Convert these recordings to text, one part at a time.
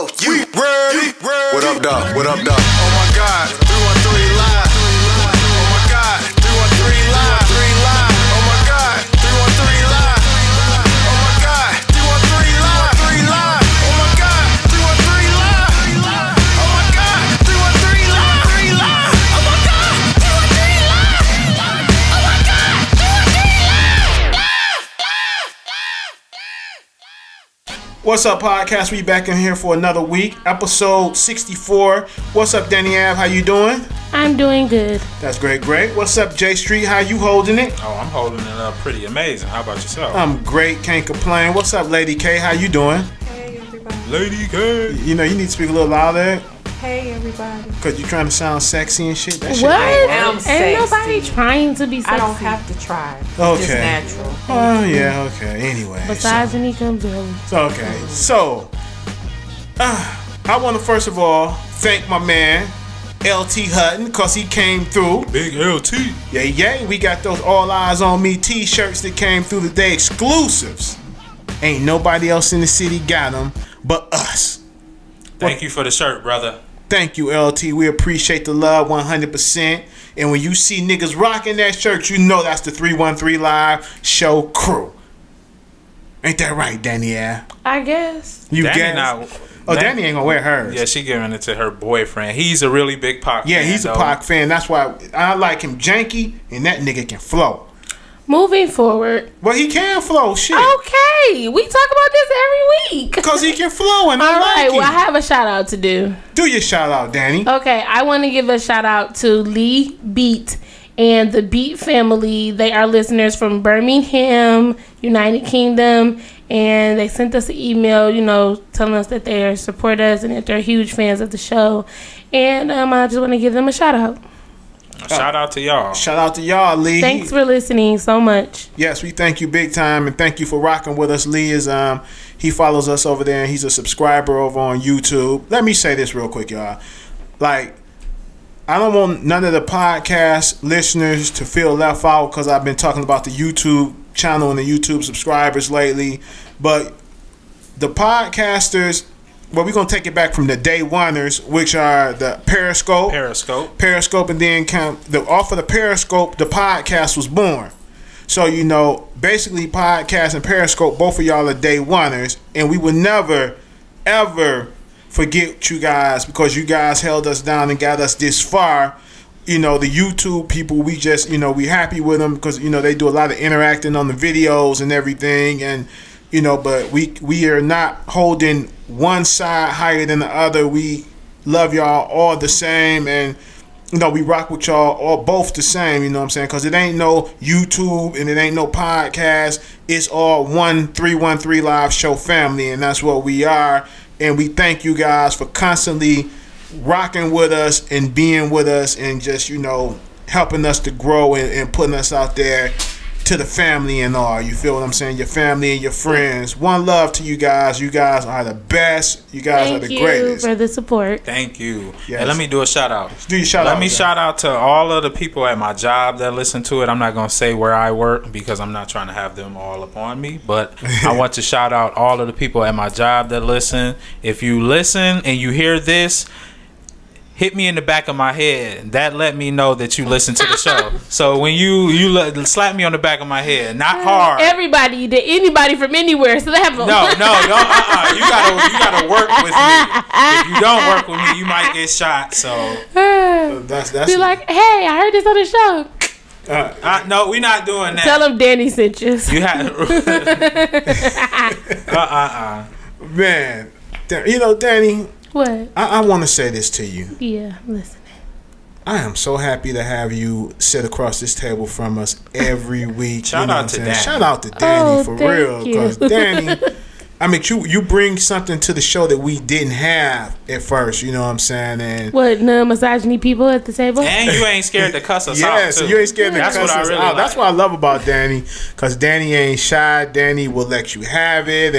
Yo, you ready? What up, dog? What up, dog? Oh my God, 313 live. Oh my God, 313 live. Oh my God, 313 live. Oh my God, 313 live. Oh my God, 313 live. Oh my God, 313 live. Oh my God, 313 live. Oh my God, 313 live. What's up, podcast? We back in here for another week, episode 64. What's up, Danni Ave? How you doing? I'm doing good. That's great. What's up, J.Street? How you holding it? Oh, I'm holding it up pretty amazing. How about yourself? I'm great. Can't complain. What's up, Lady K? How you doing? Hey everybody. Lady K. You know, you need to speak a little louder Hey everybody. because you're trying to sound sexy and shit. That shit. What? am Ain't nobody sexy. trying to be sexy. I don't have to try. It's Okay. just natural. Oh, yeah, okay. Anyway. Misogyny comes early. Okay. So, I want to first of all thank my man, LT Hutton, because he came through. Big LT. Yeah. We got those All Eyes on Me t-shirts that came through today, exclusives. Ain't nobody else in the city got them but us. Thank you for the shirt, brother. Thank you, LT. We appreciate the love 100%. And when you see niggas rocking that shirt, you know that's the 313 Live show crew. Ain't that right, Danni? Yeah. I guess. You Danni guess? not- Oh, Dan- Danni ain't gonna wear hers. Yeah, she giving it to her boyfriend. He's a really big Pac Yeah, fan, he's a though. Pac fan. That's why I like him janky, and that nigga can flow. Moving forward. Well, he can flow, shit. Okay, we talk about this every week. Because he can flow, and All I right, like him. well, I have a shout out to do. Do your shout out, Danni. Okay, I want to give a shout out to Lee Beat and the Beat family. They are listeners from Birmingham, United Kingdom, and they sent us an email, telling us that they support us and that they're huge fans of the show. And I just want to give them a shout out. Shout out to y'all. Shout out to y'all, Lee. Thanks for listening so much. Yes, we thank you big time, and thank you for rocking with us. Lee is he follows us over there, and he's a subscriber over on YouTube. Let me say this real quick, y'all. Like, I don't want none of the podcast listeners to feel left out because I've been talking about the YouTube channel and the YouTube subscribers lately, but the podcasters, well, we're gonna take it back from the day oneers, which are the Periscope, and then off of the Periscope, the podcast was born. So basically, podcast and Periscope, both of y'all are day oneers, and we will never, ever forget you guys because you guys held us down and got us this far. The YouTube people, we just, we happy with them because, they do a lot of interacting on the videos and everything. And, but we are not holding one side higher than the other. We love y'all all the same. And, we rock with y'all all both the same, you know what I'm saying? Because it ain't no YouTube and it ain't no podcast. It's all one 313 Live show family. And that's what we are. And we thank you guys for constantly rocking with us and being with us and just, helping us to grow and putting us out there to the family and all. You feel what I'm saying? Your family and your friends. One love to you guys. You guys are the best. You guys are the greatest. Thank you for the support. Thank you. Yes. And let me do a shout out. Do your shout out. Let me shout out to all of the people at my job that listen to it. I'm not going to say where I work because I'm not trying to have them all upon me. But I want to shout out all of the people at my job that listen. If you listen and you hear this, hit me in the back of my head. That let me know that you listen to the show. So when you slap me on the back of my head, not hard. Anybody from anywhere. So they have No, don't. You gotta work with me. If you don't work with me, you might get shot. So that's be like, hey, I heard this on the show. no, we're not doing that. Tell them Danni sent you. You have. Man, Danni. What? I want to say this to you. Yeah, I'm listening. I am so happy to have you sit across this table from us every week. Shout out to Danni. Shout out to Danni for real. you. Because Danni, I mean, you bring something to the show that we didn't have at first. You know what I'm saying? And what, no misogyny people at the table? And you ain't scared to cuss us out. yes, too. you ain't scared to That's cuss what I us really out. like. That's what I love about Danni. Because Danni ain't shy. Danni will let you have it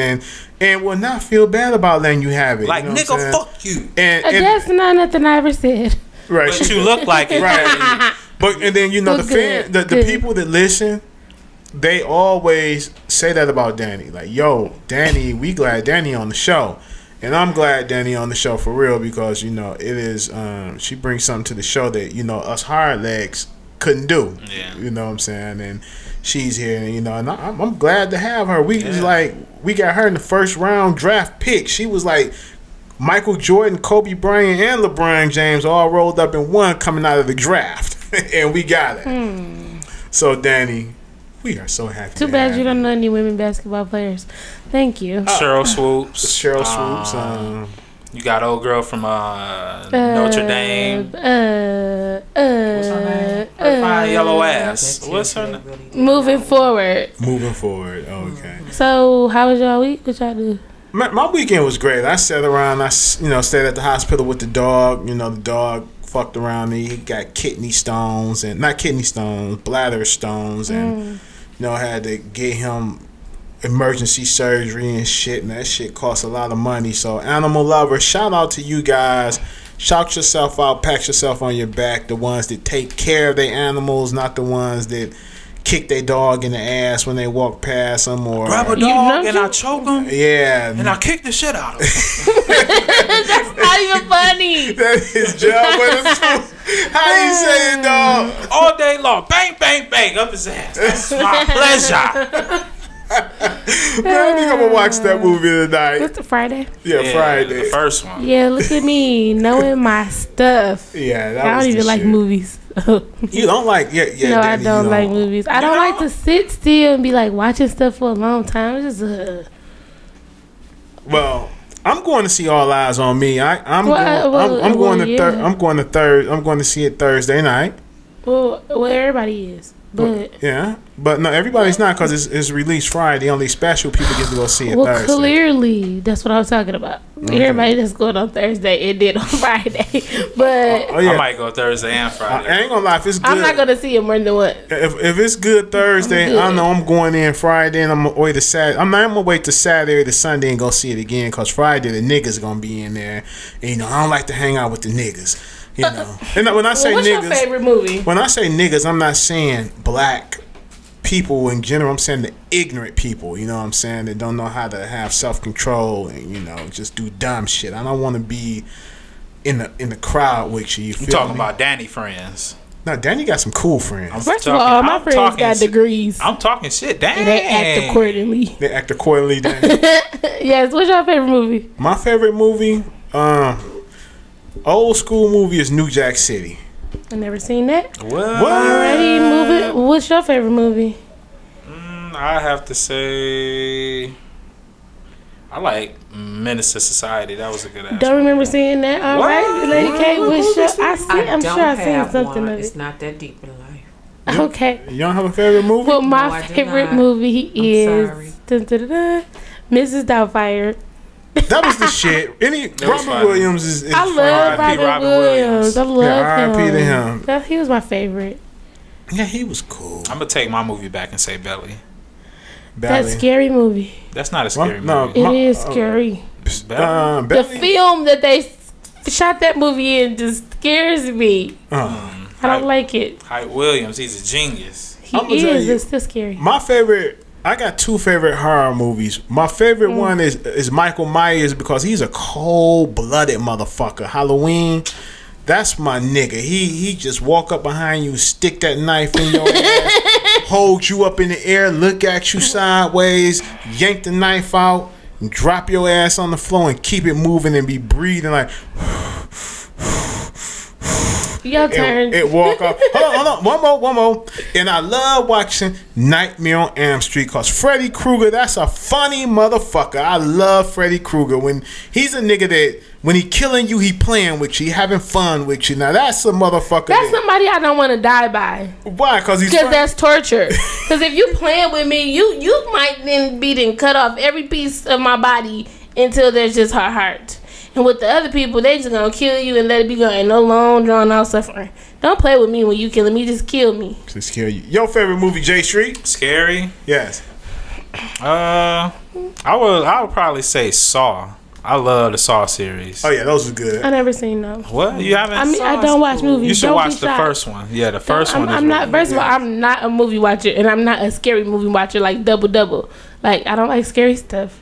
and will not feel bad about letting you have it. Like, you know nigga, fuck you. And that's not nothing I ever said. right. But you look like it. Right. But and then the people that listen, they always say that about Danni. Like, yo, Danni, we glad Danni on the show. And I'm glad Danni on the show for real because, you know, it is, she brings something to the show that, you know, us hard legs couldn't do. Yeah. You know what I'm saying? And she's here, and, you know, and I'm glad to have her. We just like, we got her in the first round draft pick. She was like Michael Jordan, Kobe Bryant, and LeBron James all rolled up in one coming out of the draft. And we got it. So, Danni, we are so happy. Too bad you don't know any women basketball players. Thank you. Cheryl Swoops. Cheryl Swoops. You got old girl from Notre Dame. What's her name? Her fine yellow ass. What's her name? Moving forward. Okay. So, how was y'all week? What y'all do? My weekend was great. I sat around. I stayed at the hospital with the dog. You know, the dog fucked around me. He got bladder stones, and you know, I had to get him emergency surgery and shit, and that shit costs a lot of money. So, animal lovers, shout out to you guys. Shout yourself out, pat yourself on your back. The ones that take care of their animals, not the ones that kick their dog in the ass when they walk past them, or grab a dog and I choke him. Yeah, and I kick the shit out of him. That's not even funny. That is job. How you say it, dog? All day long, bang, bang, bang, up his ass. That's my pleasure. Man, I think I'm gonna watch that movie tonight. What's the Friday? Yeah, Friday. The first one. Yeah, look at me knowing my stuff. Yeah, that I was don't even like shit. movies. You don't like? Yeah. No, Danni, I don't like movies. I don't like to sit still and be like watching stuff for a long time. It's just Well, I'm going to see All Eyes on Me. I'm going to see it Thursday night. Well, everybody is, but but no, everybody's not because it's released Friday. Only special people get to go see it Thursday. Clearly, that's what I was talking about. Okay. Everybody that's going on Thursday, it did on Friday, but I might go Thursday and Friday. I ain't gonna lie, if it's good, I'm not gonna see it more than one. If it's good Thursday, I know I'm going in Friday, and I'm gonna wait to Saturday. I'm gonna wait to Saturday to Sunday and go see it again because Friday the niggas gonna be in there, and you know I don't like to hang out with the niggas. You know, and when I say what's niggas, your favorite movie? When I say niggas, I'm not saying black people in general. I'm saying the ignorant people. You know what I'm saying? That don't know how to have self-control and, you know, just do dumb shit. I don't want to be in the crowd with you. You talking about Danni friends? No, Danni got some cool friends. First of all, my friends got degrees. I'm talking shit. Dang. And they act accordingly. Danni. Yes. What's your favorite movie? My favorite movie, old school movie is New Jack City. I never seen that. What? Already moving. What's your favorite movie? I have to say, I like Menace to Society. That was a good ass. Don't remember seeing that. All right, Lady K. I'm sure I seen something of it. It's not that deep in life. Okay. You don't have a favorite movie? Well, my favorite movie is Mrs. Doubtfire. That was the shit. Robert Williams is I love Robert Williams. I love him. R.I.P. to him. He was my favorite. Yeah, he was cool. I'm gonna take my movie back and say Belly. That scary movie. That's not a scary movie. No, it is scary. Belly? The film that they shot that movie in just scares me. I don't like it. Hype Williams, he's a genius. He is. It's still scary. My favorite. I got two favorite horror movies. My favorite one is Michael Myers because he's a cold-blooded motherfucker. Halloween, that's my nigga. He just walk up behind you, stick that knife in your ass, hold you up in the air, look at you sideways, yank the knife out, and drop your ass on the floor and keep it moving and be breathing like. Your turn. It walk off. Hold on. One more. And I love watching Nightmare on Elm Street because Freddy Krueger, that's a funny motherfucker. I love Freddy Krueger. When he's a nigga that when he killing you, he playing with you, he having fun with you. Now that's a motherfucker. That's somebody I don't want to die by. Why? Because that's torture. Because if you playing with me, you might then be cut off every piece of my body until there's just her heart. And with the other people, they just gonna kill you and let it be going. No long, drawn out suffering. Don't play with me when you killing me. Just kill me. Just kill you. Your favorite movie, J.Street? Scary? Yes. I would probably say Saw. I love the Saw series. Oh yeah, those are good. I never seen those. What? You haven't? I mean, I don't watch movies. You should watch the first one. Yeah, the first one. I'm not. First of all, I'm not a movie watcher, and I'm not a scary movie watcher like double. Like I don't like scary stuff.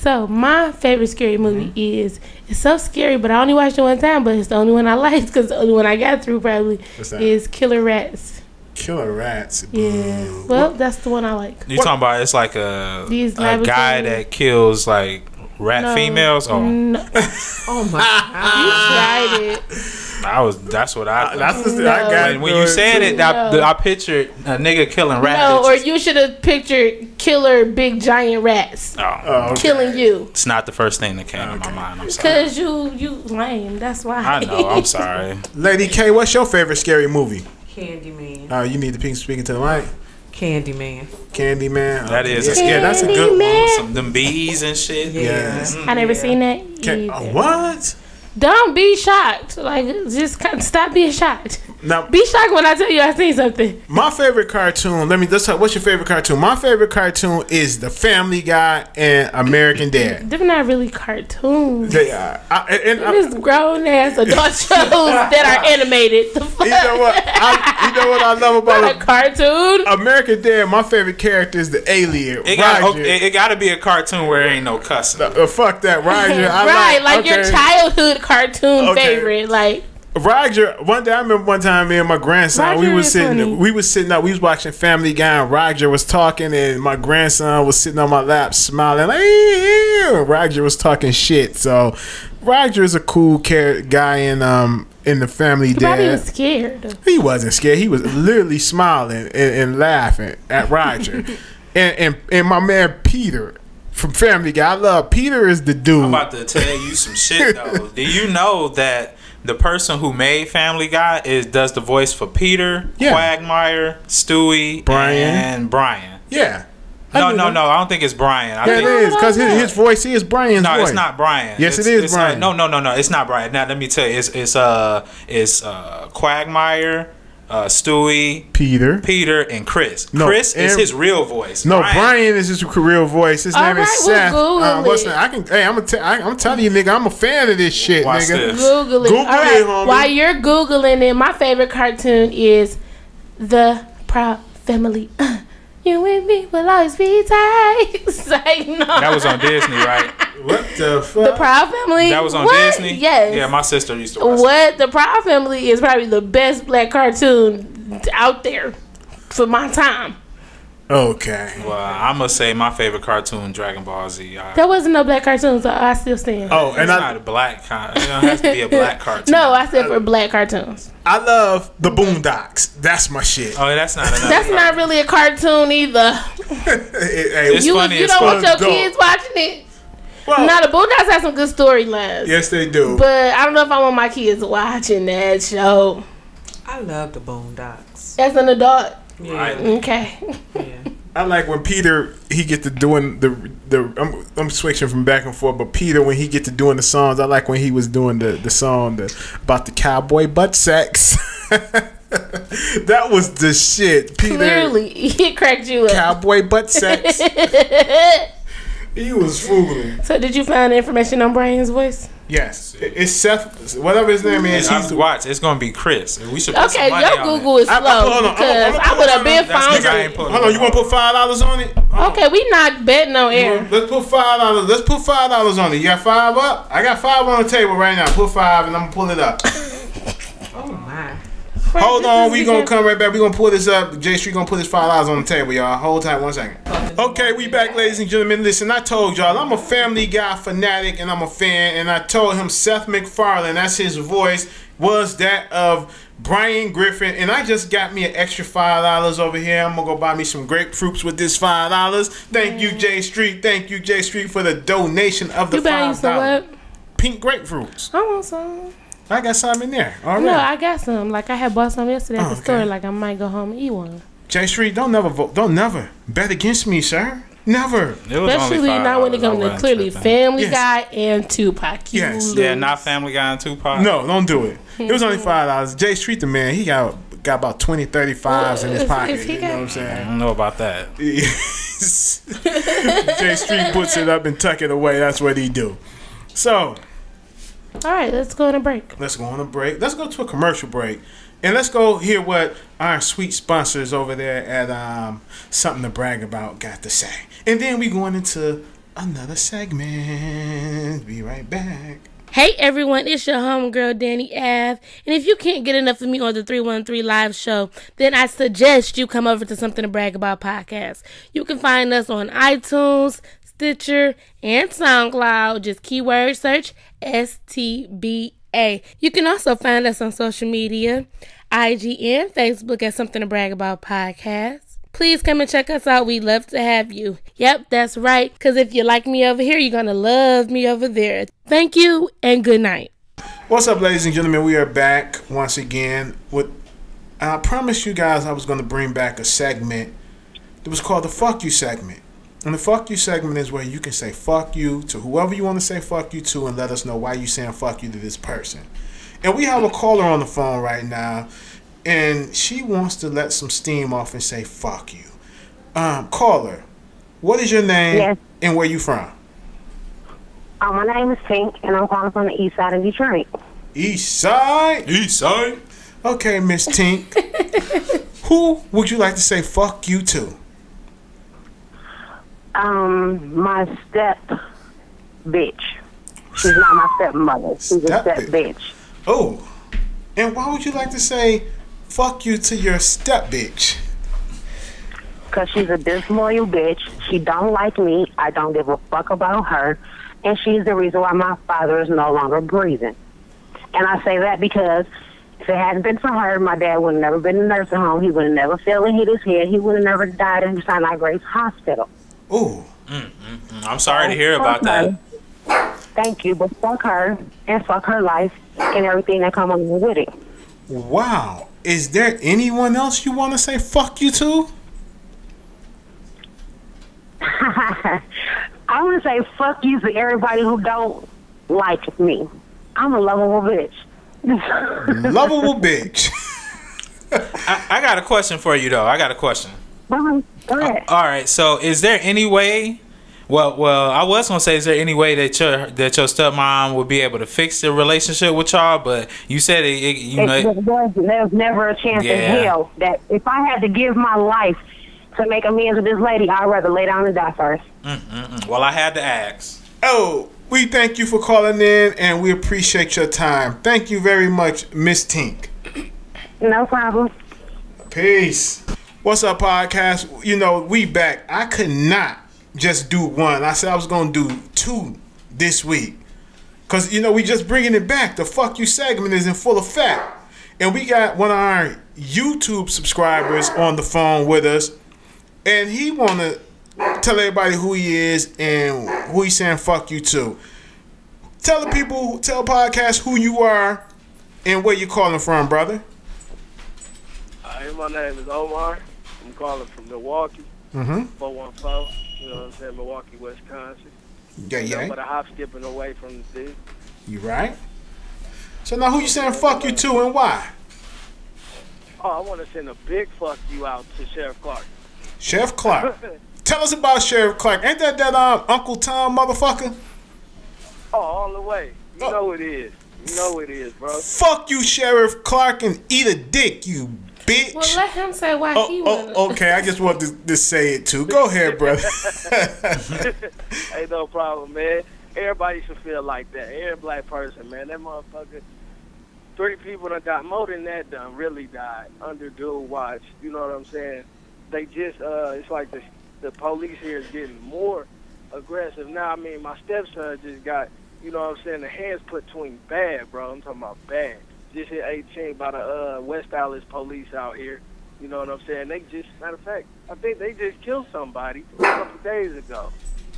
So my favorite scary movie is, it's so scary, but I only watched it one time, but it's the only one I liked because the only one I got through probably is Killer Rats. Killer Rats. Yeah. Well, that's the one I like. You talking about it's like a guy that kills like rat females? Oh. No. Oh my God. You tried it. That's what I. That's the I got when you said it, I pictured a nigga killing rats. No, or you should have pictured killer big giant rats Oh, okay. killing you. it's not the first thing that came to my mind. I'm sorry. Because you lame. That's why. I know. I'm sorry. Lady K, what's your favorite scary movie? Candyman. You need to speaking to the mic. Candyman. Candyman. That is yeah, that's a good one. Candyman. Some them bees and shit. Yes. I never seen that either. What? Don't be shocked. Like, just stop being shocked. Now, Be shocked when I tell you I seen something. my favorite cartoon. Let's talk. What's your favorite cartoon? My favorite cartoon is The Family Guy and American Dad. They're not really cartoons. They are. It's grown ass adult shows that are animated. The fuck? You know what? You know what I love Not a about cartoon. American Dad? My favorite character is the alien. It Roger. got to be a cartoon where there ain't no cussing. Fuck that, Roger. Right, like your okay. childhood cartoon Okay. favorite. Like, Roger. One day I remember one time me and my grandson Roger we is funny. was sitting up. We was watching Family Guy and Roger was talking and my grandson was sitting on my lap smiling like, "Hey." Roger was talking shit. So Roger is a cool guy in the Family he probably was Dad. scared. He wasn't scared. He was literally smiling and laughing at Roger. and my man Peter from Family Guy. I love Peter is the dude. I'm about to tell you some shit though. Do you know that the person who made Family Guy does the voice for Peter, Yeah. Quagmire, Stewie, and Brian? Yeah. No. I don't think it's Brian. I Yeah, think it is because his voice is Brian's no, voice. it's not Brian. Yes, it's, it is it's, Brian. No, it's not Brian. Now let me tell you, it's Quagmire, Stewie, Peter, and Chris. No, Chris is and- his real voice. No, Brian is his real voice. His name All is right, we'll Seth. Google What's it. that? I'm telling you, nigga, I'm a fan of this shit, Watch nigga. this. Google it. Google All right. it, homie. While you're Googling it, my favorite cartoon is The Proud Family. You and me will always be tight. It's like, no. That was on Disney, right? What the fuck? The Proud Family. That was on What? Disney. Yes. Yeah, my sister used to watch. What? The Proud Family is probably the best black cartoon out there for my time. Okay. Well, I'm gonna say my favorite cartoon, Dragon Ball Z. There wasn't no black cartoon, so I still stand. Oh, It's and not a black cartoon. It don't have to be a black cartoon. No, I said for black cartoons. I love the Boondocks. That's my shit. Oh, that's not enough. That's not really a cartoon either. Hey, It's funny You as don't fuck. want your Adult. kids watching it. well, Now the Boondocks have some good storylines. yes, they do. But I don't know if I want my kids watching that show. I love the Boondocks. As an adult. Yeah. Right. Okay. Yeah. I like when Peter he get to doing the I'm switching from back and forth, but Peter when he get to doing the songs, I like when he was doing the song about the cowboy butt sex. That was the shit. Peter Clearly, he cracked you up. cowboy butt sex. He was fooling. So did you find information on Brian's voice? Yes, it's Seth, whatever his name is. He's the Watch, it's gonna be Chris. We should put Okay, some money your on Google it. is slow hold on, because I'm I would have been That's found because I ain't it. put Hold on, you want to put $5 on it? Okay, we not betting on air. Let's put $5. Let's put $5 on it. You got 5 up? I got 5 on the table right now. Put 5 and I'm gonna pull it up. Oh my. Hold on, we gonna come right back. We gonna pull this up. J.Street gonna put his $5 on the table, y'all. Hold tight 1 second. Okay, we back, ladies and gentlemen. Listen, I told y'all I'm a Family Guy fanatic and I'm a fan, and I told him Seth MacFarlane, that's his voice, was that of Brian Griffin, and I just got me an extra $5 over here. I'm gonna go buy me some grapefruits with this $5. Thank you, J.Street. Thank you, J.Street, for the donation of the You buying some $5. what? Pink grapefruits. I want some. I got some in there. All right. No, I got some. Like I had bought some yesterday at the okay. store. Like I might go home and eat one. J.Street, don't never vote. Don't never bet against me, sir. Never. It was Especially only $5. not when it comes I to wasn't clearly tripping. Family Yes. Guy and Tupac. You Yes. lose. Yeah, not Family Guy and Tupac. No, don't do it. It was only $5. J.Street, the man, he got about 20, 35s in his pocket. Is he You know what I'm I saying? don't know about that. J.Street puts it up and tuck it away. That's what he do. So, All right, let's go on a break. let's go on a break. Let's go to a commercial break. And let's go hear what our sweet sponsors over there at Something to Brag About got to say. And then we going into another segment. Be right back. Hey everyone, it's your homegirl Danni Ave, and if you can't get enough of me on the 313 Live Show, then I suggest you come over to Something to Brag About podcast. You can find us on iTunes, Stitcher, and SoundCloud. Just keyword search STBA. You can also find us on social media, IG and Facebook at Something to Brag About podcast. Please come and check us out. We'd love to have you. Yep, that's right. Because if you like me over here, you're going to love me over there. Thank you and good night. What's up, ladies and gentlemen? We are back once again with. I promised you guys I was going to bring back a segment that was called the Fuck You segment. And the Fuck You segment is where you can say fuck you to whoever you want to say fuck you to and let us know why you saying fuck you to this person. And we have a caller on the phone right now. And she wants to let some steam off and say, fuck you. Caller, what is your name? Yes. And where you from? My name is Pink, and I'm calling from the east side of Detroit. East side? East side. Okay, Miss Tink. Who would you like to say fuck you to? My step bitch. She's not my stepmother. She's a step bitch. Oh. And why would you like to say fuck you to your step bitch? Because she's a disloyal bitch. She don't like me. I don't give a fuck about her. And she's the reason why my father is no longer breathing. And I say that because if it hadn't been for her, my dad would have never been in a nursing home. He would have never fell and hit his head. He would have never died in Sinai Grace Hospital. Ooh. I'm sorry to hear about that. Thank you, but fuck her and fuck her life and everything that comes along with it. Wow. Is there anyone else you want to say fuck you to? I want to say fuck you to everybody who don't like me. I'm a lovable bitch. Lovable bitch. I got a question for you, though. I got a question. Go ahead. All right. So, is there any way? Well, I was gonna say, is there any way that your stepmom would be able to fix the relationship with y'all? But you said there's never a chance in hell that if I had to give my life to make amends with this lady, I'd rather lay down and die first. Well, I had to ask. Oh, we thank you for calling in, and we appreciate your time. Thank you very much, Miss Tink. No problem. Peace. What's up, podcast? You know, we back. I could not just do one. I said I was going to do two this week. Because, you know, we just bringing it back. The fuck you segment is in full effect. And we got one of our YouTube subscribers on the phone with us. And he want to tell everybody who he is and who he's saying fuck you to. Tell the people, tell podcast who you are and where you calling from, brother. Hi, my name is Omar. I'm calling from Milwaukee. 414. You know what I'm saying? Milwaukee, Wisconsin. Yeah. But a hop skipping away from the city. You right? So now who you saying fuck you to and why? Oh, I want to send a big fuck you out to Sheriff Clark. Sheriff Clark. Tell us about Sheriff Clark. Ain't that Uncle Tom motherfucker? Oh, all the way. You know it is. You know it is, bro. Fuck you, Sheriff Clark, and eat a dick, you bitch. Well, let him say why he wanted. Okay, I just want to say it too. Go ahead, brother. Ain't no problem, man. Everybody should feel like that. Every black person, man. That motherfucker, 3 people that died, more than that done really died under dual watch. You know what I'm saying? They just, it's like the police here is getting more aggressive now. I mean, my stepson just got, you know what I'm saying, the hands put between bad, bro. I'm talking about bad. Just hit 18 by the West Dallas police out here. You know what I'm saying? They just, matter of fact, I think they just killed somebody a couple days ago.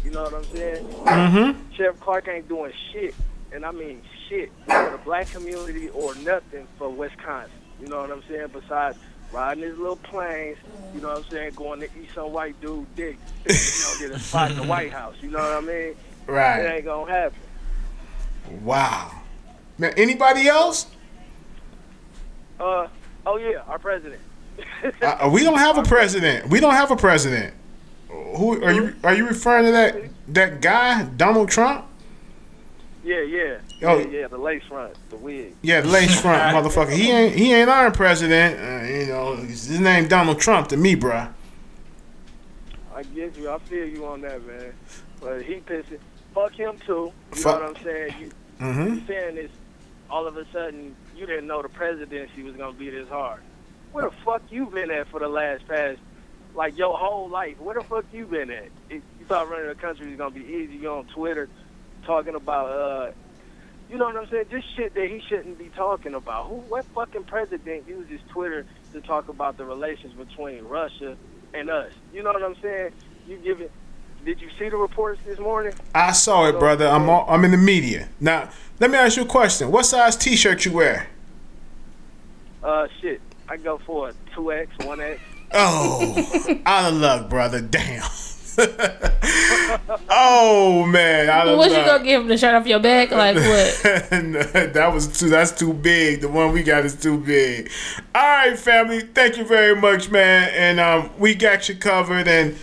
You know what I'm saying? Mm-hmm. Sheriff Clark ain't doing shit, and I mean shit, for the black community or nothing for Wisconsin. You know what I'm saying? Besides riding his little planes, you know what I'm saying, going to eat some white dude dick, you know, get a spot in the White House. You know what I mean? Right. It ain't gonna happen. Wow. Man, anybody else? Oh yeah, our president. We don't have a president. We don't have a president. Who are you? Are you referring to that guy, Donald Trump? Yeah. Oh. Yeah, the lace front, the wig. Yeah, the lace front motherfucker. He ain't our president. You know, his name Donald Trump to me, bruh. I get you. I feel you on that, man. But he pissing. Fuck him too. You Fuck. know what I'm saying? You saying this, all of a sudden you didn't know the presidency was gonna be this hard. Where the fuck you been at for the past, like your whole life? Where the fuck you been at? You thought running the country was gonna be easy? You on Twitter talking about you know what I'm saying? Just shit that he shouldn't be talking about. What fucking president uses Twitter to talk about the relations between Russia and us? You know what I'm saying? Did you see the reports this morning? I saw it, brother. I'm in the media. Now, let me ask you a question. What size T-shirt you wear? Shit. I go for a 2X, 1X. Oh, out of luck, brother. Damn. Oh man, out of What luck. you gonna give him the shirt off your back? Like what? That's too big. The one we got is too big. All right, family. Thank you very much, man. And we got you covered. And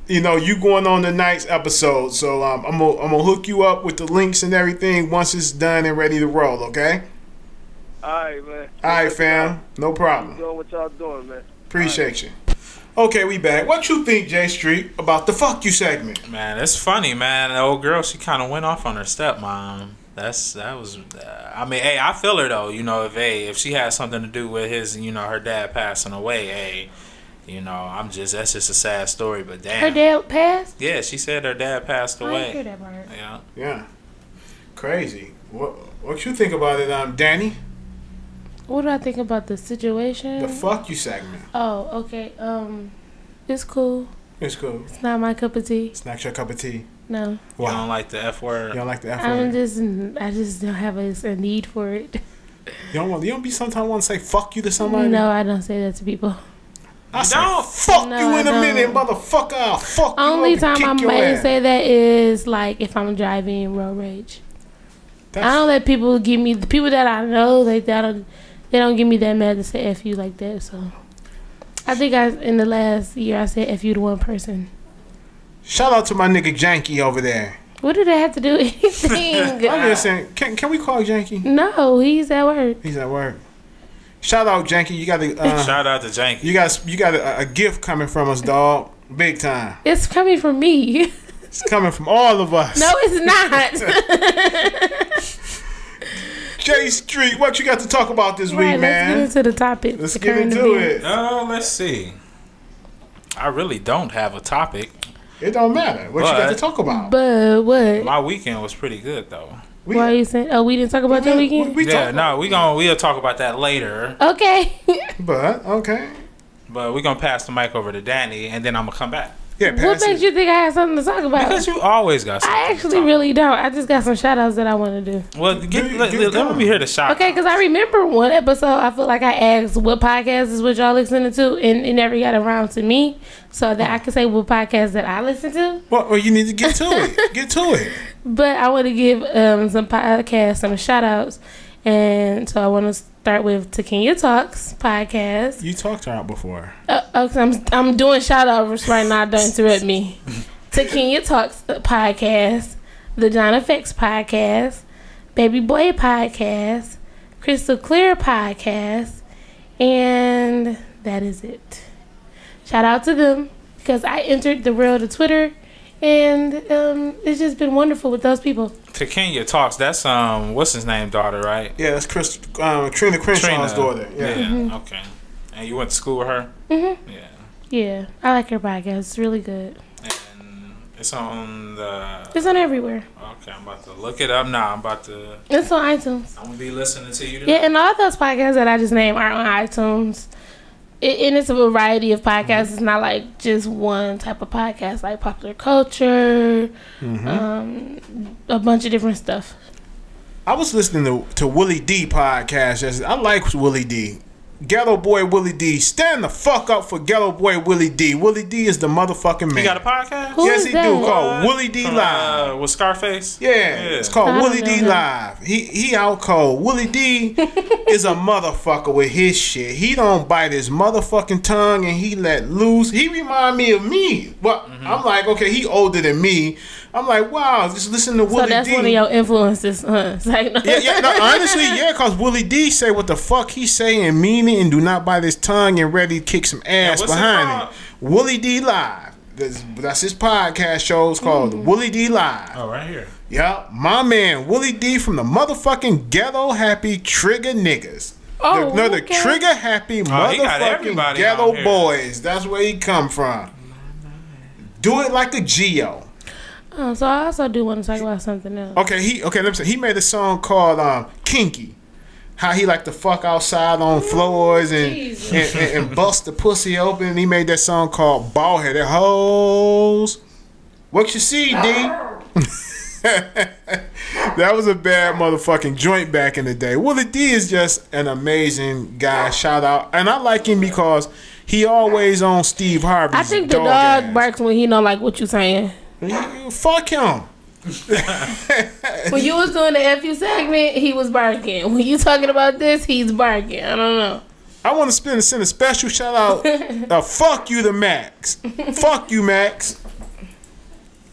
you know you going on the night's episode. So I'm gonna hook you up with the links and everything once it's done and ready to roll. Okay. All right, man. All right, fam. No problem. Doing what y'all doing, man. Appreciate you. Okay, we back. What you think, J.Street, about the fuck you segment? Man, it's funny, man. The old girl, she kind of went off on her stepmom. That was. I mean, hey, I feel her though. You know, if she had something to do with his, you know, her dad passing away, hey, you know, that's just a sad story. But damn, Her dad passed? yeah, she said her dad passed I away. didn't hear that part. Yeah. Yeah, crazy. What you think about it, Danni? What do I think about the situation? The fuck you segment. Oh, okay. It's cool. It's cool. It's not my cup of tea. It's not your cup of tea. No. You don't like the F word? You don't like the F I word? just don't have a need for it. You don't be sometimes want to say fuck you to somebody? No, I don't say that to people. I say don't. fuck No, you in I a minute, don't. motherfucker. I'll fuck you Only up and time I kick your might ass. say that is like if I'm driving road rage. That's, I don't let people give me the people that I know they don't give me that mad to say F you like that. So I think in the last year I said F you to one person. Shout out to my nigga Janky over there. What did that have to do with anything? I'm just saying, can we call Janky? No, he's at work. He's at work. Shout out Janky. You got Shout out to Janky. you got a gift coming from us, dog. Big time. It's coming from me. It's coming from all of us. No, it's not. J.Street, what you got to talk about this week, man? Let's get into the topic. Let's the get current into events. it. Let's see. I really don't have a topic. It don't matter. What you got to talk about? But what? My weekend was pretty good though. Why are you saying? Oh, we didn't talk about your weekend. We'll talk about that later. Okay. But okay. But we're gonna pass the mic over to Danny, and then I'm gonna come back. Yeah, What pass makes it. you think I have something to talk about? Because you always got something. I to actually talk really don't. I just got some shout outs that I want to do. about. Well, let me hear the shout. Okay, because I remember one episode, I feel like I asked what podcast is what y'all listening to, and it never got around to me, so that I can say what podcast that I listen to. Well, you need to get to it. Get to it. But I want to give some podcasts some shout outs, and so I want to start with Takinya Talks podcast. You talked to her before. Okay, I'm doing shout outs right now. Don't interrupt me. Takinya Talks podcast, the John Effects podcast, Baby Boy podcast, Crystal Clear podcast, and that is it. Shout out to them because I entered the world of Twitter, and it's just been wonderful with those people. Takinya Talks. That's what's his name, daughter, right? Yeah, that's Trina Crenshaw's daughter. Yeah. Okay. And you went to school with her? Mm-hmm. Yeah. Yeah, I like her podcast. It's really good. And it's on the. It's on everywhere. Okay, I'm about to look it up now. I'm It's on iTunes. gonna be listening to you today. Yeah, and all those podcasts that I just named are on iTunes. And it's a variety of podcasts. It's not like just one type of podcast, like popular culture, a bunch of different stuff. I was listening to Willie D podcast. I like Willie D. Ghetto Boy Willie D. Stand the fuck up for Ghetto Boy Willie D. Willie D is the motherfucking man. You got a podcast? Who yes, is he that? do. Called Willie D Live. With Scarface? Yeah, it's called I don't Willie know D him. Live. He out cold. Willie D is a motherfucker with his shit. He don't bite his motherfucking tongue and he let loose. He remind me of me. But I'm like, okay, he older than me. I'm like, wow, just listen to Willie So that's D. one of your influences, huh? It's like, no. Yeah, no, honestly, yeah, because Willie D say what the fuck he say and mean it and do not bite his tongue and ready to kick some ass what's it behind called? it. Willie D Live. That's his podcast show. It's called Willie D Live. Oh, right here. Yep, my man Willie D from the motherfucking Ghetto Happy Trigger Niggas. Oh, the okay. Trigger Happy he got motherfucking everybody Ghetto out here. Boys. That's where he come from. Do it like a Geo. Oh, so I also do want to talk about something else. Okay, let me say he made a song called Kinky. How he like to fuck outside on floors and bust the pussy open. And he made that song called Bald Headed Hoes. What you see, D? That was a bad motherfucking joint back in the day. Willie D is just an amazing guy. Shout out. And I like him because he always on Steve Harvey's I think the dog ass. barks when he don't like what you saying. Fuck him. When you was doing the FU segment, he was barking. When you talking about this, he's barking. I don't know. I want to send a special shout out. Fuck you to Max. Fuck you, Max.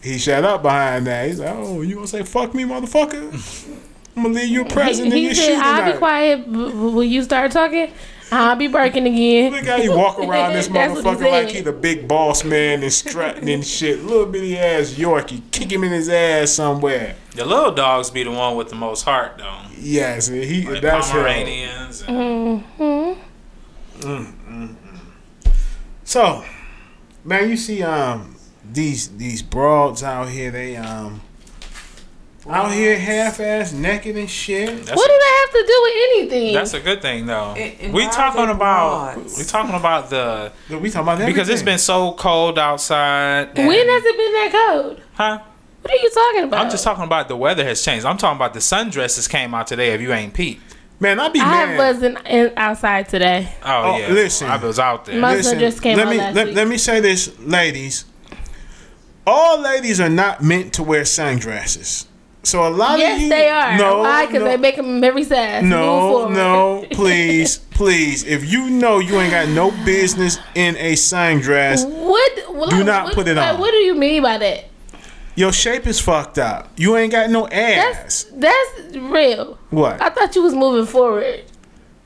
He shut up behind that. He's like, oh, you gonna say fuck me, motherfucker? I'm gonna leave you a present in He your said, shoe I'll tonight. be quiet when you start talking. I'll be barking again. Look how he walk around this That's what he motherfucker like said. he the big boss man and strutting and shit. Little bitty ass Yorkie. Kick him in his ass somewhere. The little dogs be the one with the most heart, though. Yes, Like that's him. Pomeranians. And So, man, you see these broads out here, they out here half-ass naked and shit. that's What do that have to do with anything? That's a good thing, though. And We why are talking they about broads? we talking about the We talking about because it's everything. been so cold outside. when has it been that cold? Huh? What are you talking about? I'm just talking about the weather has changed. I'm talking about the sundresses came out today. If you ain't peeped, Man, I be I mad. wasn't outside today. oh, Oh, yeah, listen. I was out there. My son just came let out me last let, week. let me say this, ladies. All ladies are not meant to wear sundresses. So a lot of Yes, you, they are. No, Why? Because no, they make them every size. Move no, forward. no, please, please. If you know you ain't got no business in a sundress, Do not put it on. What do you mean by that? your shape is fucked up. You ain't got no ass. That's real. What? I thought you was moving forward.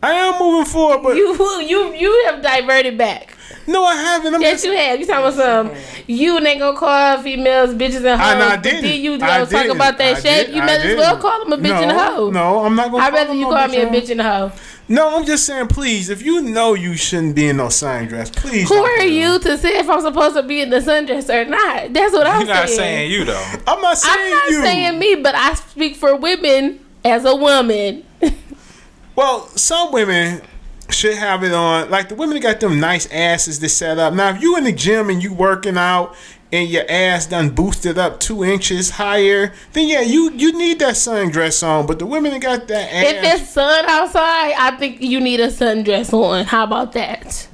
I am moving forward, but You have diverted back. no, I haven't. I'm Yes, just, you have. You talking about some? You ain't gonna call females bitches and hoes. and I but didn't. then you I gonna talk didn't. about that I shape. did- You I might as well didn't. call them a bitch and a hoe. No, I'm not gonna. I'd rather you call me a bitch and a hoe. No, I'm just saying, please, if you know you shouldn't be in no sundress, please. Who don't are put it you on. to say if I'm supposed to be in the sundress or not? That's what I'm You're not saying. saying you though. I'm not saying I'm not you. saying me, but I speak for women as a woman. Well, some women should have it on. Like the women that got them nice asses to set up. Now, if you in the gym and you working out and your ass done boosted up 2 inches higher, then yeah, you need that sundress on. But the women that got that ass, If it's sun outside, I think you need a sundress on. How about that?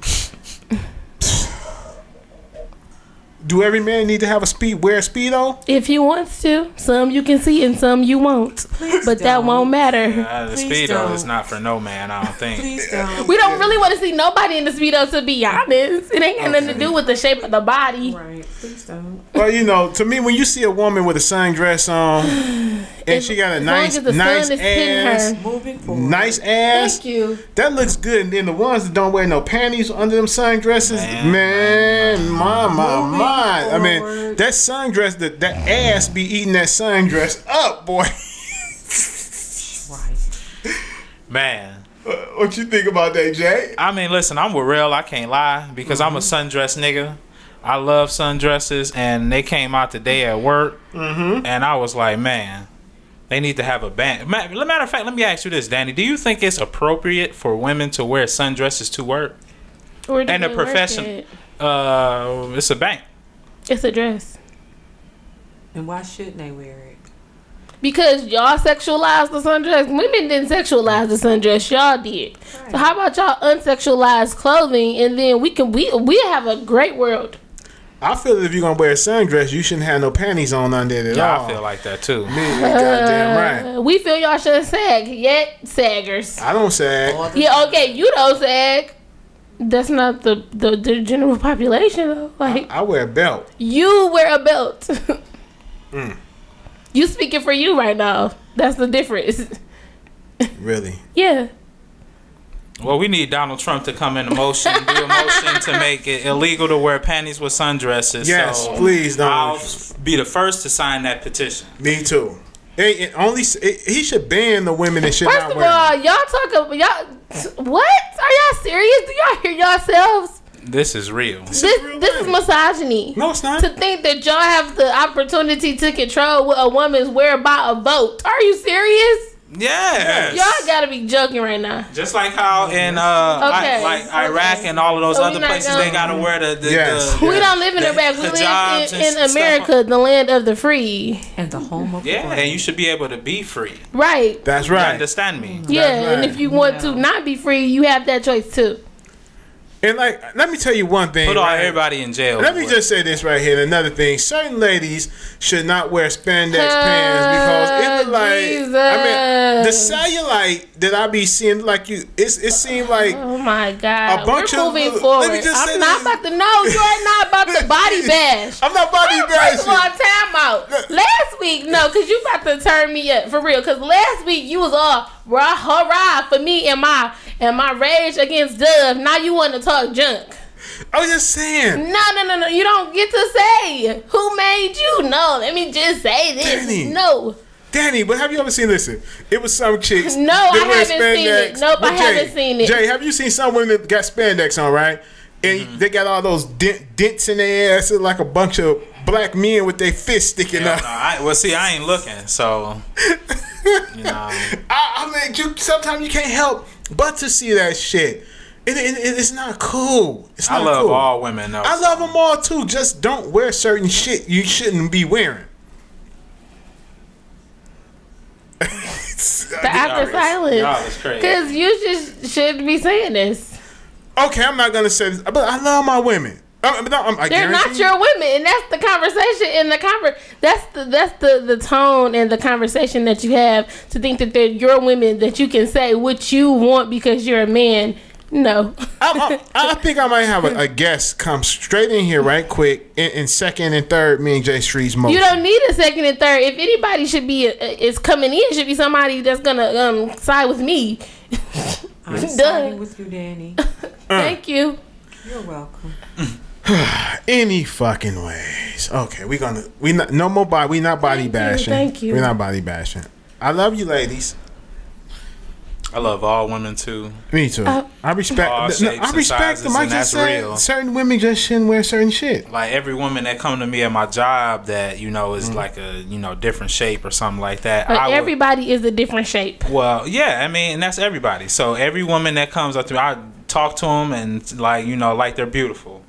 do every man need to have wear a Speedo? If he wants to, some you can see and some you won't. But that don't. won't matter. The Please Speedo is don't. not for no man. I don't think. Please don't. We don't really want to see nobody in the Speedo, to be honest. It ain't got nothing to do with the shape of the body. Right. Please don't. Well, you know, to me, when you see a woman with a sundress on and she got a As long nice, as the sun nice is hitting ass, her. Moving forward. nice ass, Thank you. that looks good. And then the ones that don't wear no panties under them sundresses, man, my. I mean, forward. that sundress, that ass be eating that sundress up, boy. Right. Man, What you think about that, Jay? I mean, listen, I'm with Rell. I can't lie because I'm a sundress nigga. I love sundresses, and they came out today at work, and I was like, man, they need to have a ban. Matter of fact, let me ask you this, Danny. Do you think it's appropriate for women to wear sundresses to work? Where do And they a work profession, at? it's a bank. It's a dress. And why shouldn't they wear it? Because y'all sexualized the sundress. Women didn't sexualize the sundress. Y'all did. So how about y'all unsexualize clothing, and then we have a great world. I feel that if you're gonna wear a sundress, you shouldn't have no panties on under it at Yeah, all. I feel like that too. Goddamn right. We feel y'all shouldn't sag. Yet saggers. I don't sag. All the Yeah, okay, you don't sag. That's not the general population though. Like I wear a belt. you wear a belt. You speaking for you right now. That's the difference. Really? Yeah. Well, we need Donald Trump to come into motion, do a motion to make it illegal to wear panties with sundresses. Yes, so please don't. I'll be the first to sign that petition. Me too. He should ban the women that should First not of wear them. all, y'all talk about what? Are y'all serious? Do y'all hear yourselves? This is real. This is misogyny. No, it's not. To think that y'all have the opportunity to control what a woman's wear by a vote. Are you serious? Yes. Y'all gotta be joking right now. Just like how in Iraq and all of those So other places they gotta wear the we don't live in Iraq. We live in America, the land of the free And the home of the Yeah, brave. and you should be able to be free. Right. That's You right. understand me? Yeah, right. and if you want to not be free, you have that choice too. And like, let me tell you one thing. Put all right? everybody in jail. Let me just say this right here. Another thing: certain ladies should not wear spandex pants because it look like. Jesus. I mean, the cellulite that I be seeing, like you, it seemed like. Oh my God! A bunch We're of- moving let forward. me just say I'm not this. about to. No, you are not about to body bash. I'm not body First of all, bashing. time out. Last week, no, because you about to turn me up for real. Because last week you was all rah hurrah for me and my rage against Dove. Now you want to talk junk. I was just saying. No. You don't get to say who made you. No, let me just say this. Danny. No. Danny, but have you ever seen? Listen, it was some chicks. No, that I wear haven't seen it. Nope, But I haven't seen it. Jay, have you seen some women that got spandex on, right? And they got all those dents in their ass, like a bunch of black men with their fists sticking Yeah, up. no, I ain't looking, so you know. I mean, sometimes you can't help but to see that shit. It's not cool. It's not I love cool. all women though. I love them all too. Just don't wear certain shit you shouldn't be wearing. The awkward silence. Y'all is crazy. Because you just shouldn't be saying this. Okay, I'm not gonna say this, but I love my women. I They're not guarantee your women, and that's the conversation. And that's the tone and the conversation that you have to think that they're your women, that you can say what you want because you're a man. No. I think I might have a guest come straight in here right quick in second and third. Me and J.Street's motion. You don't need a second and third. If anybody should be is coming in, it should be somebody that's gonna side with me. I'm siding with you, Danny. Thank you. You're welcome. Any fucking ways. Okay, we not no more body. We not body bashing. Thank you. We're not body bashing. I love you, ladies. I love all women too. Me too. I respect. All I shapes and respect them. I sizes, and just that's said real. certain women just shouldn't wear certain shit. Like every woman that come to me at my job that is like a different shape or something like that. But everybody is a different shape. Well, yeah, I mean, and that's everybody. So every woman that comes up to me, I talk to them and like they're beautiful.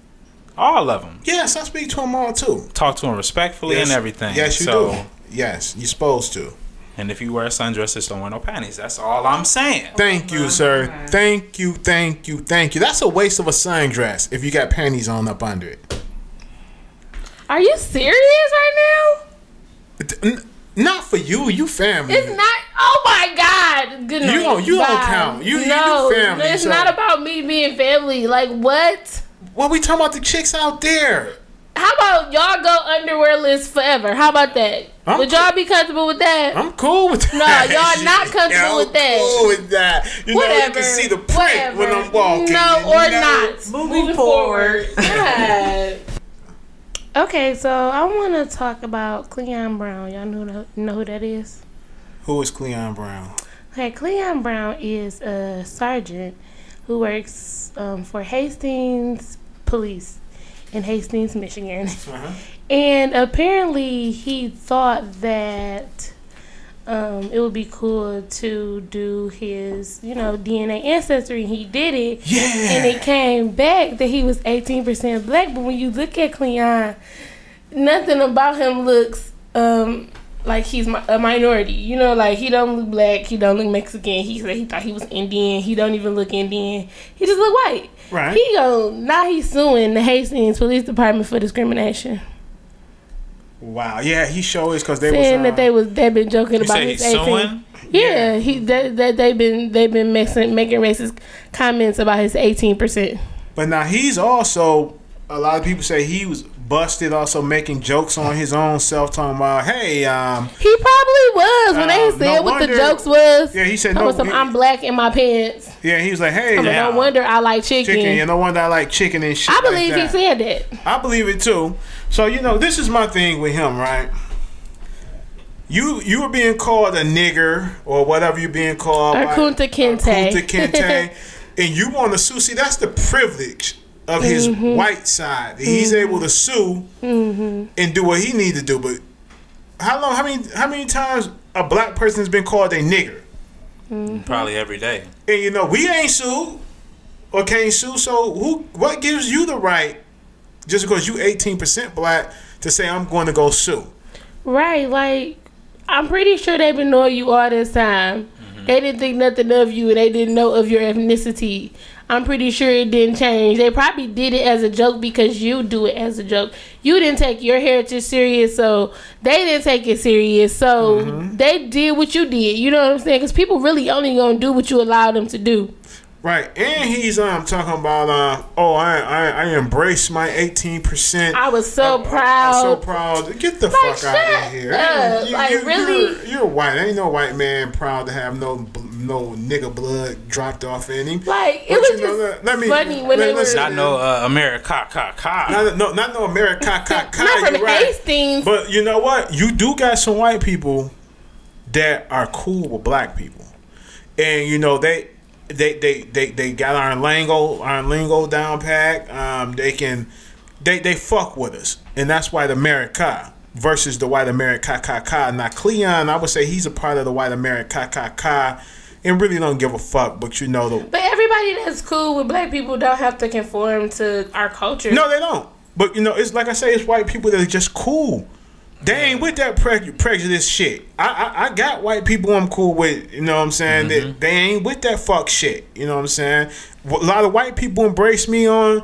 All of them. Yes, I speak to them all too. Talk to them respectfully and everything. Yes, you do. Yes, you're supposed to. And if you wear sundresses, don't wear no panties. That's all I'm saying. Thank you, sir. Thank you. That's a waste of a sundress if you got panties on up under it. Are you serious right now? Not for you. You family. It's not. Oh my God! Good night. You don't Bye. count. You no, family. it's so. not about me being family. Like what? Well, we talking about the chicks out there. How about y'all go underwearless forever? How about that? Would y'all be comfortable with that? I'm cool with that. No, y'all not comfortable with that. I'm cool with that. You know, you can see the print when I'm walking. No, or not. Moving forward. God. Okay, so I want to talk about Cleon Brown. Y'all know who that is? Who is Cleon Brown? Okay, Cleon Brown is a sergeant who works for Hastings Police in Hastings, Michigan. And apparently he thought that it would be cool to do his, DNA ancestry. He did it. Yeah. And it came back that he was 18% black. But when you look at Cleon, nothing about him looks like he's a minority. Like he don't look black. He don't look Mexican. He said he thought he was Indian. He don't even look Indian. He just look white. Right. Now he's suing the Hastings Police Department for discrimination. Wow. Yeah, he sure is because they saying was that they've been joking about his 18. Suing? Yeah, they've been making racist comments about his 18%. But now he's also, a lot of people say he was busted also making jokes on his own self, talking about, hey, he probably really was when they said no what wonder, the jokes was. Yeah, he said no. I'm black in my pants. Yeah, he was like, hey, no wonder I like chicken. Yeah, no wonder I like chicken and shit. I believe like he said that. I believe it too. So this is my thing with him, right? You were being called a nigger or whatever you're being called. Or Kunta Kinte. Kunta Kinte. And you want to sue. See, that's the privilege of his white side. He's able to sue and do what he needs to do. But how many times a black person has been called a nigger? Probably every day. And we ain't sued or can't sue. So what gives you the right, just because you 18% black, to say I'm going to go sue? Right, like I'm pretty sure they've been knowing you all this time. They didn't think nothing of you, and they didn't know of your ethnicity. I'm pretty sure it didn't change. They probably did it as a joke because you do it as a joke. You didn't take your heritage serious, so they didn't take it serious. So they did what you did. You know what I'm saying? Because people really only gonna do what you allow them to do. Right, and he's talking about I embrace my 18%. I was so proud. I'm so proud. Get the fuck out of here. Really? You're white. Ain't no white man proud to have no nigga blood dropped off in him. Like it was just funny when they were not no America not no America not from Hastings. But you know what? You do got some white people that are cool with black people, and they got our lingo down packed. They fuck with us, and that's white America versus the white America. Now Cleon, I would say he's a part of the white America, and really don't give a fuck. But But everybody that's cool with black people don't have to conform to our culture. No, they don't. But it's like I say, it's white people that are just cool. They ain't with that prejudice shit. I got white people I'm cool with, you know what I'm saying? They ain't with that fuck shit, you know what I'm saying? A lot of white people embrace me on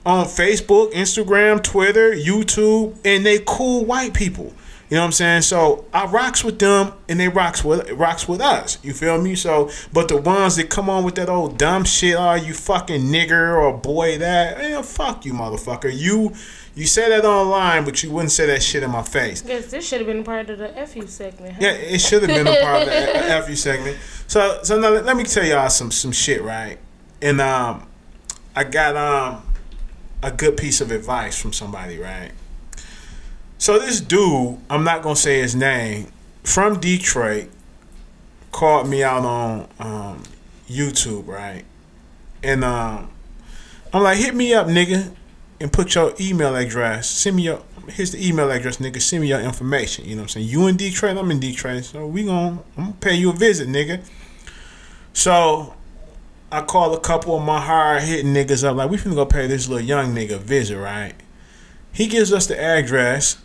Facebook, Instagram, Twitter, YouTube, and they cool white people. You know what I'm saying? So I rocks with them, and they rocks with us. You feel me? So, but the ones that come on with that old dumb shit, you fucking nigger or boy that, fuck you, motherfucker. You say that online, but you wouldn't say that shit in my face. Yes, this should have been a part of the FU segment. Huh? Yeah, it should have been a part of the FU segment. So now let me tell y'all some shit, right? And I got a good piece of advice from somebody, right? So this dude, I'm not gonna say his name, from Detroit, called me out on YouTube, right? And I'm like, hit me up, nigga, and put your email address. Here's the email address, nigga. Send me your information. You know what I'm saying? You in Detroit, I'm in Detroit. So I'm gonna pay you a visit, nigga. So I call a couple of my hard hitting niggas up, like, we finna go pay this little young nigga a visit, right? He gives us the address.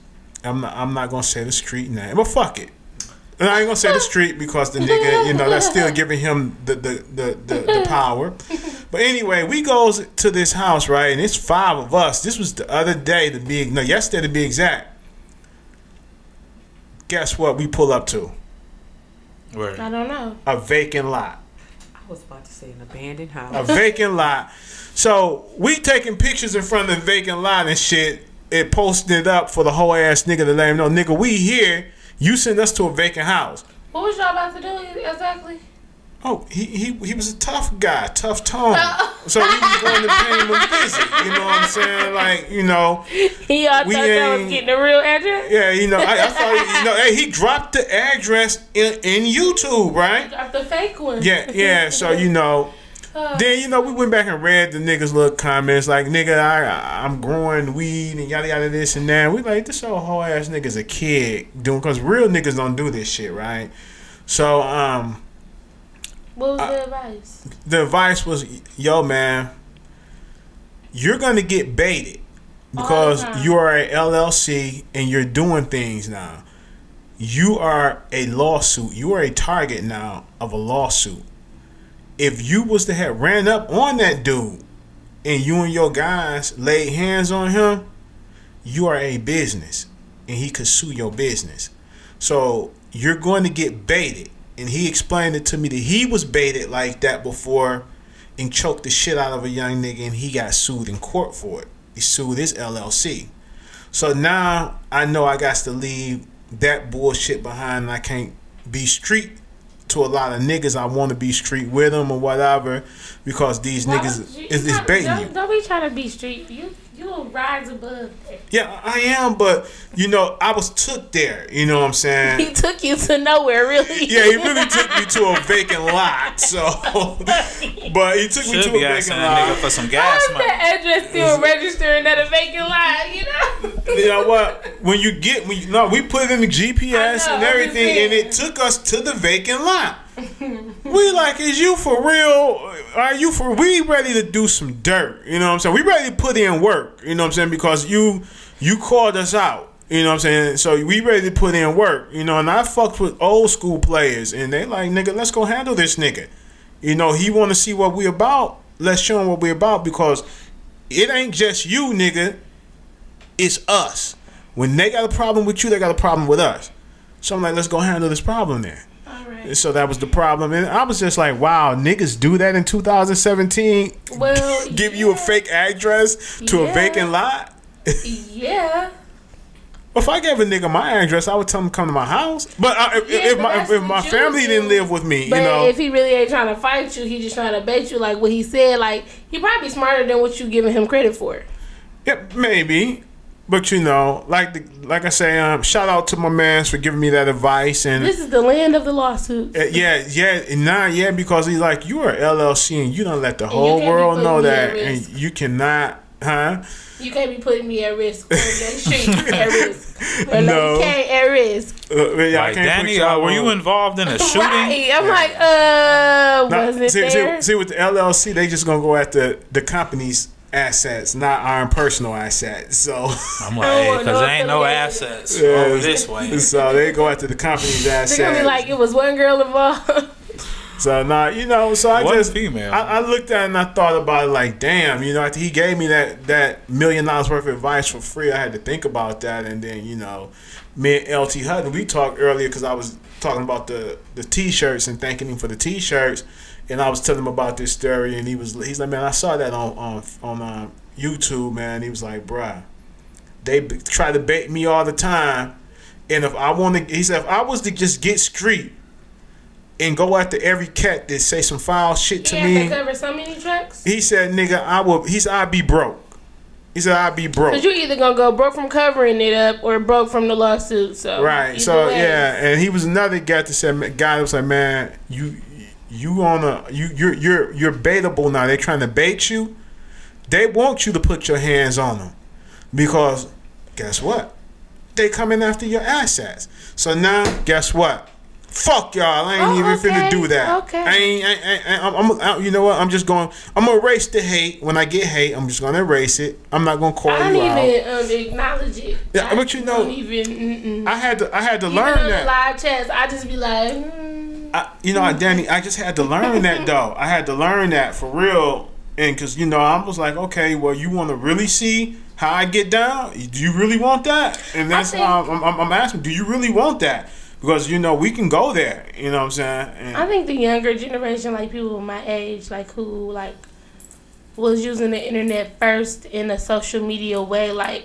I'm not gonna say the street name, but fuck it. And I ain't gonna say the street because the nigga, that's still giving him the power. But anyway, we goes to this house, right? And it's 5 of us. This was the other day yesterday to be exact. Guess what we pull up to? Where? I don't know. A vacant lot. I was about to say an abandoned house. A vacant lot. So we taking pictures in front of the vacant lot and shit. It posted it up for the whole ass nigga to let him know, nigga, we here. You send us to a vacant house. What was y'all about to do exactly? Oh, he was a tough guy, tough tone. So we was going to pay him a visit. You know what I'm saying? Like, He thought that was getting the real address? Yeah, I thought, hey, he dropped the address in YouTube, right? He dropped the fake one. Yeah. So, then, we went back and read the niggas' little comments like, nigga, I'm growing weed and yada yada this and that. We like, this old whole ass nigga's a kid doing, because real niggas don't do this shit, right? So, what was the advice? The advice was, yo, man, you're going to get baited because you are a LLC and you're doing things now. You are a lawsuit. You are a target now of a lawsuit. If you was to have ran up on that dude and you and your guys laid hands on him, you are a business and he could sue your business. So you're going to get baited. And he explained it to me that he was baited like that before and choked the shit out of a young nigga, and he got sued in court for it. He sued his So now I know I got to leave that bullshit behind, and I can't be street to a lot of niggas. I want to be street with them or whatever, because these niggas is baiting you. Don't be trying to be street. You will rise above that. Yeah, I am, but you know, I was took there. You know what I'm saying? He took you to nowhere, really. Yeah, he really took me to a vacant lot. So, but he took me to a vacant lot. Nigga for some gas How's money. that address still registering at a vacant lot? You know. You know what? We put it in the GPS and everything, and it took us to the vacant lot. We like, is you for real? Are you for? We ready to do some dirt? You know what I'm saying? We ready to put in work. You know what I'm saying? Because you called us out. You know what I'm saying? So we ready to put in work. You know, and I fucked with old school players, and they like, nigga, let's go handle this nigga. You know, he want to see what we about. Let's show him what we about, because it ain't just you, nigga. It's us. When they got a problem with you, they got a problem with us. So I'm like, let's go handle this problem then. Right. So that was the problem, and I was just like, "Wow, niggas do that in 2017? Well, give you a fake address to a vacant lot? Yeah. If I gave a nigga my address, I would tell him to come to my house. But if my family didn't live with me, but you know, if he really ain't trying to fight you, he just trying to bait you. Like what he said, like he probably smarter than what you giving him credit for. yeah, maybe. But you know, like I say, shout out to my mans for giving me that advice. And this is the land of the lawsuits. Yeah, because he's like, you are LLC and you don't let the whole world know that, and you cannot, huh? You can't be putting me at risk. Or at risk. Or No. can't at risk. Like, Danni, were you involved in a shooting? Right. I'm like, was it there? See, with the LLC, they just gonna go after the company's assets, not our personal assets. So I'm like, hey, because there ain't no assets over this way. So they go after the company's assets. They're gonna be like, it was one girl involved. So you know, so I One just female. I looked at it and I thought about it like, damn, you know, after he gave me that $1 million worth of advice for free, I had to think about that. And then, you know, me and LT Hutton, we talked earlier because I was talking about the t-shirts and thanking him for the t-shirts. And I was telling him about this story, and he's like, man, I saw that on YouTube, man. He was like, bruh, they try to bait me all the time, and if I was to just get street and go after every cat that say some foul shit to me, to cover so many tracks. he said, nigga, he said I'd be broke. He said I'd be broke. Cause you either gonna go broke from covering it up or broke from the lawsuit. So right, so yeah, and he was another guy that was like, man, you're baitable now. They're trying to bait you. They want you to put your hands on them, because guess what? They coming after your assets. So now, guess what? Fuck y'all. I ain't even finna do that. Okay. I'm you know what? I'm gonna erase the hate. When I get hate, I'm just gonna erase it. I'm not gonna call you out. I don't even acknowledge it. Yeah, but you know, I had to learn that. Live chats, I just be like, you know, Danni, I just had to learn that though. I had to learn that for real, and because you know, I was like, okay, well, you want to really see how I get down? Do you really want that? And that's how I'm asking. Do you really want that? Because you know, we can go there. You know what I'm saying? And I think the younger generation, like people my age, like who like was using the internet first in a social media way, like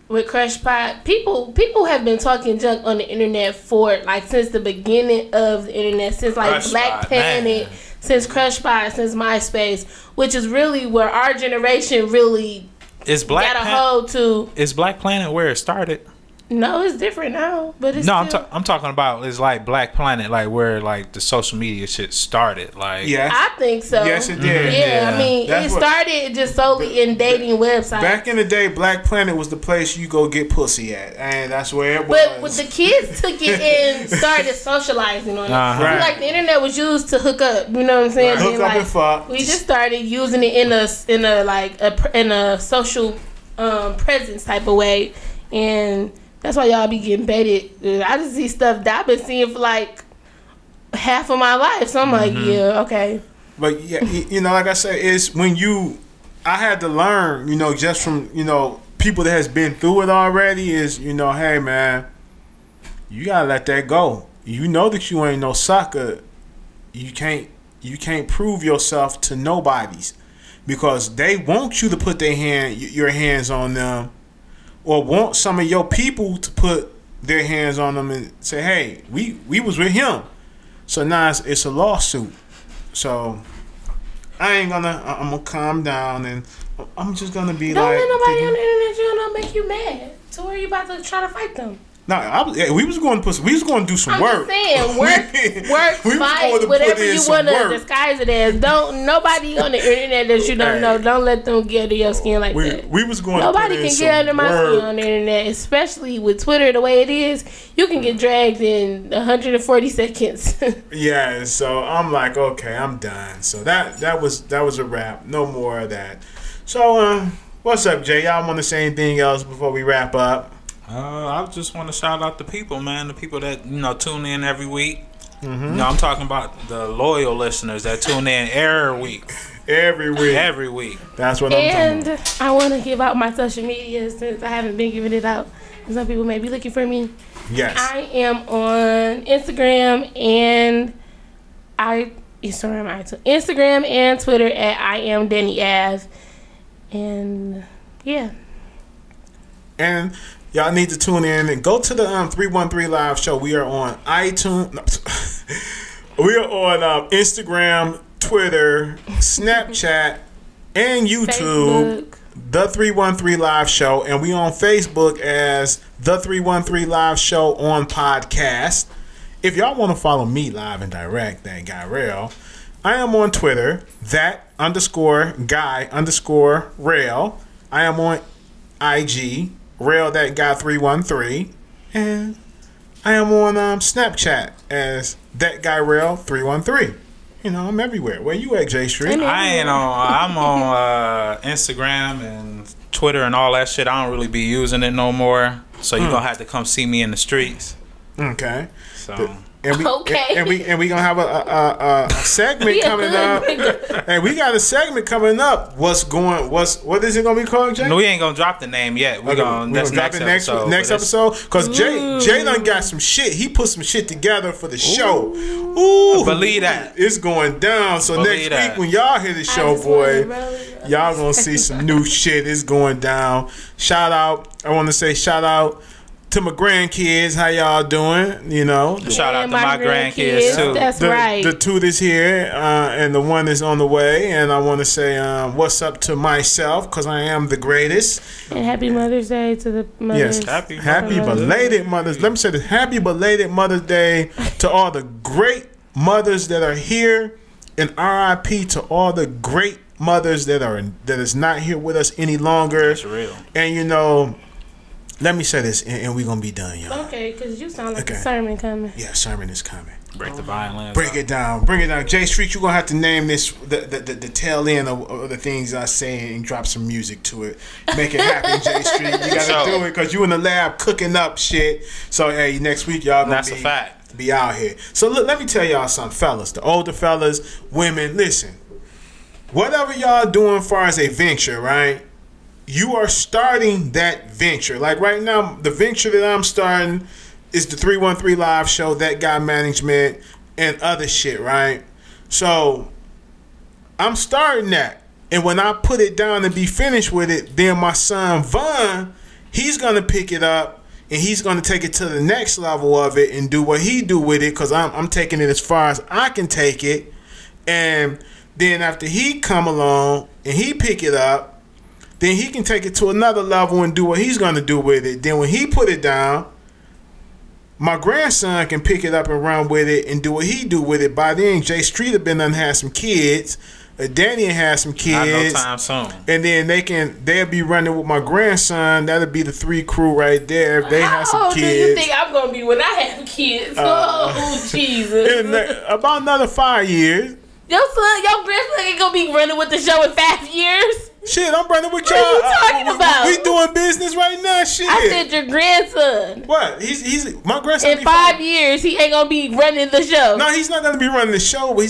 with Crush Pot, people have been talking junk on the internet for like since the beginning of the internet, since like Crush Black Pot, Planet, man. Since Crush Pot, since MySpace, which is really where our generation really got a hold to. Is Black Planet where it started? No, it's different now, but it's no. still... I'm talking about it's like Black Planet, like where like the social media shit started. Like, yes, I think so. Yes, it did. Yeah, I mean, it started just solely in dating websites. Back in the day, Black Planet was the place you go get pussy at, and that's where it was. But when the kids took it and started socializing on it, Right. like the internet was used to hook up. You know what I'm saying? Right. Hook up and fuck. We just started using it in a social presence type of way, and that's why y'all be getting baited. I just see stuff that I've been seeing for like half of my life. So I'm like, yeah, okay. But yeah, you know, like I said, it's when I had to learn, you know, just from, you know, people that has been through it already is, you know, hey man, you gotta let that go. You know that you ain't no sucker. You can't prove yourself to nobody's, because they want you to put your hands on them, or want some of your people to put their hands on them and say, hey, we was with him. So now it's a lawsuit. So I'm gonna calm down and I'm just gonna be don't like, let nobody on the internet don't make you mad. So where you about to try to fight them? No, we was going to do some work. I'm saying work, fight, whatever you want to disguise it as. Don't nobody on the internet that you don't know. Don't let them get under your skin like that. We was going. Nobody can get under my skin on the internet, especially with Twitter the way it is. You can get dragged in 140 seconds. Yeah, so I'm like, okay, I'm done. So that was a wrap. No more of that. So what's up, Jay? Y'all want to say anything else before we wrap up? I just want to shout out the people, man. The people that tune in every week. I'm talking about the loyal listeners that tune in every week. Every week. That's what I'm talking about. And I want to give out my social media since I haven't been giving it out. Some people may be looking for me. Yes. I am on Instagram and Instagram and Twitter at I am Danni Ave. And yeah. And y'all need to tune in and go to the 313 Live show. We are on iTunes. We are on Instagram, Twitter, Snapchat, and YouTube. Facebook. The 313 Live show. And we on Facebook as The 313 Live show on podcast. If y'all want to follow me live and direct, that Guy Rell, I am on Twitter, _Guy_Rell. I am on IG, Rell that Guy 313, and I am on Snapchat as that Guy Rell 313. I'm everywhere. Where you at, J.Street? I'm on Instagram and Twitter and all that shit. I don't really be using it no more. So you're gonna have to come see me in the streets. Okay. So. And we gonna have a segment coming up. Hey, we got a segment coming up. What is it gonna be called, Jay? No, we ain't gonna drop the name yet. We're gonna drop it next episode. Cause Jay done got some shit. He put some shit together for the show. Ooh, believe that it's going down. So next week when y'all hear the show, boy, y'all gonna see some new shit. It's going down. I want to say shout out to my grandkids. How y'all doing? Shout out to my grandkids too. That's right. The two is here, and the one is on the way. And I want to say what's up to myself, because I am the greatest. And happy Mother's Day to the mothers. Yes, happy belated Mother's. Let me say this: happy belated Mother's Day to all the great mothers that are here, and RIP to all the great mothers that is not here with us any longer. That's real. And let me say this, and we're going to be done, y'all. Okay, because you sound like a sermon coming. Yeah, sermon is coming. Break the violins. Bring it down. J.Street, you're going to have to name this, the tail end of the things I say, and drop some music to it. Make it happen, J.Street. You got to do it, because you in the lab cooking up shit. So, hey, next week, y'all going to be out here. So, look, let me tell y'all something, fellas. The older fellas, women, listen. Whatever y'all doing as far as a venture, right? You are starting that venture. Like right now, the venture that I'm starting is the 313 Live show, that Guy Management, and other shit, right? So I'm starting that. And when I put it down and be finished with it, then my son Vaughn, he's going to pick it up and he's going to take it to the next level of it and do what he do with it, because I'm taking it as far as I can take it. And then after he come along and he pick it up, then he can take it to another level and do what he's going to do with it. Then when he put it down, my grandson can pick it up and run with it and do what he do with it. By then, J.Street have been done had some kids. Danni has some kids. Not no time soon. And then they'll be running with my grandson. That'll be the 3 crew right there. If they have some kids. How old do you think I'm going to be when I have kids? Oh, Jesus. About another 5 years. Your grandson ain't going to be running with the show in 5 years? Shit, I'm running with y'all. What are you talking about? We doing business right now. Shit. I said your grandson. What? He's my grandson. In 5 years, he ain't gonna be running the show. No, he's not gonna be running the show. But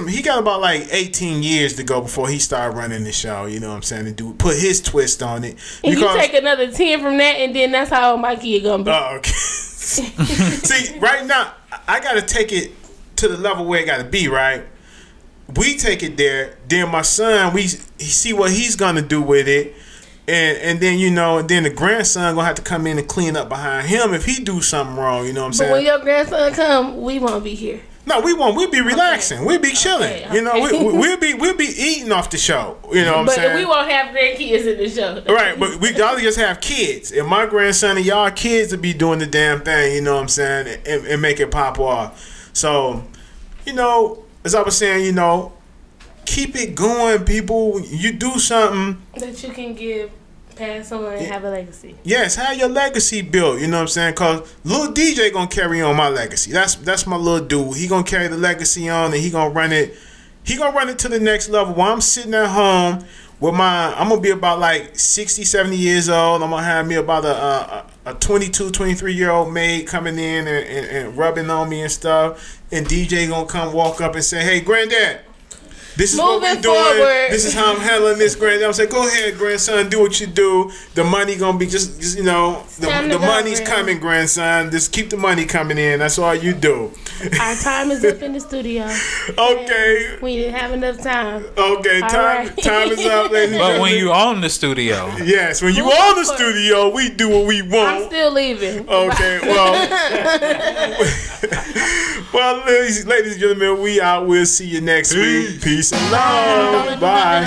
he got about like 18 years to go before he start running the show. You know what I'm saying? And put his twist on it. And you take another 10 from that, and then that's how my kid gonna be. Oh, okay. See, right now I gotta take it to the level where it gotta be. Right. We take it there, then my son, he see what he's gonna do with it, And then and then the grandson gonna have to come in and clean up behind him if he do something wrong. You know what I'm saying? But when your grandson come, we won't be here. No, we won't. We'll be relaxing. Okay. We'll be chilling. Okay. We'll be eating off the show. You know what I'm saying? But we won't have grandkids in the show. Right, but y'all just have kids. And my grandson and y'all kids will be doing the damn thing, you know what I'm saying, and make it pop off. So, as I was saying, keep it going, people. You do something that you can pass on and have a legacy. Yes, have your legacy built. You know what I'm saying? Cause little DJ gonna carry on my legacy. That's my little dude. He gonna carry the legacy on, and he gonna run it. He gonna run it to the next level. While I'm sitting at home with I'm gonna be about like 60, 70 years old. I'm gonna have me about a 22, 23-year-old maid coming in and rubbing on me and stuff. And DJ gonna come walk up and say, "Hey, granddad, this is what we're doing. Forward. This is how I'm handling this, granddad." I'm saying, "Go ahead, grandson, do what you do. The money gonna be just the money's coming, grandson. Just keep the money coming in. That's all you do." Our time is up in the studio. Okay. We didn't have enough time. Okay, time is up. But when you own the studio. Yes, when you own the studio, we do what we want. I'm still leaving. Okay, well, ladies and gentlemen, we out. We'll see you next week. Peace and love. Bye.